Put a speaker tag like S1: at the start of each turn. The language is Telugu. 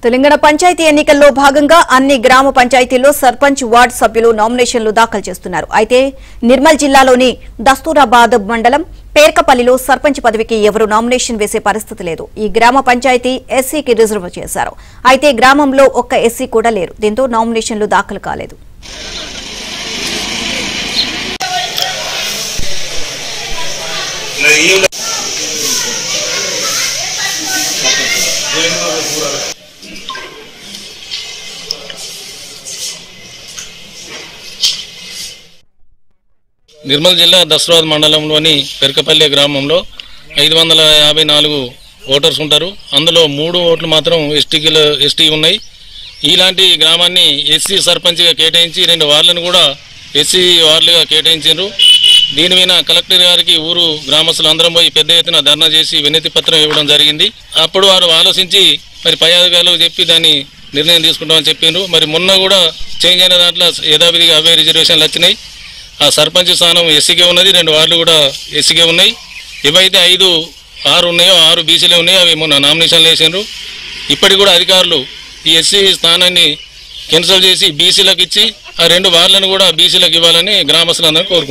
S1: తెలంగాణ పంచాయతీ ఎన్నికల్లో భాగంగా అన్ని గ్రామ పంచాయతీల్లో సర్పంచ్ వార్డు సభ్యులు నామినేషన్లు దాఖలు చేస్తున్నారు. అయితే నిర్మల్ జిల్లాలోని దస్తూరాబాద్ మండలం పేర్కపల్లిలో సర్పంచ్ పదవికి ఎవరు నామినేషన్ వేసే పరిస్థితి లేదు. ఈ గ్రామ పంచాయతీ ఎస్సీకి రిజర్వ్ చేశారు. అయితే గ్రామంలో ఒక్క ఎస్సీ కూడా లేరు. దీంతో నామినేషన్లు దాఖలు కాలేదు.
S2: నిర్మల్ జిల్లా దస్తూరాబాద్ మండలంలోని పెరకపల్లి గ్రామంలో 554 ఓటర్స్ ఉంటారు. అందులో 3 ఓట్లు మాత్రం ఎస్టీ ఉన్నాయి. ఇలాంటి గ్రామాన్ని ఎస్సీ సర్పంచ్గా కేటాయించి 2 వార్డులను కూడా ఎస్సీ వార్డులుగా కేటాయించారు. దీని మీద కలెక్టర్ గారికి ఊరు గ్రామస్తులు అందరం పోయి పెద్ద ఎత్తున ధర్నా చేసి వినతి పత్రం ఇవ్వడం జరిగింది. అప్పుడు వారు ఆలోచించి మరి పై అధికారులకు చెప్పి దాన్ని నిర్ణయం తీసుకుంటామని చెప్పారు. మరి మొన్న కూడా చేంజ్ అయిన దాంట్లో యథావిధిగా అవే రిజర్వేషన్లు వచ్చినాయి. ఆ సర్పంచ్ స్థానం ఎస్సీకే ఉన్నది, 2 వార్డులు కూడా ఎస్సీకే ఉన్నాయి. ఇవైతే 6 ఉన్నాయో 6 బీసీలే ఉన్నాయో అవి మొన్న నామినేషన్లు వేసారు. ఇప్పటికి కూడా అధికారులు ఈ ఎస్సీ స్థానాన్ని క్యాన్సిల్ చేసి బీసీలకు ఇచ్చి ఆ 2 వార్డులను కూడా బీసీలకు ఇవ్వాలని గ్రామస్తులందరూ కోరుకుంటున్నారు.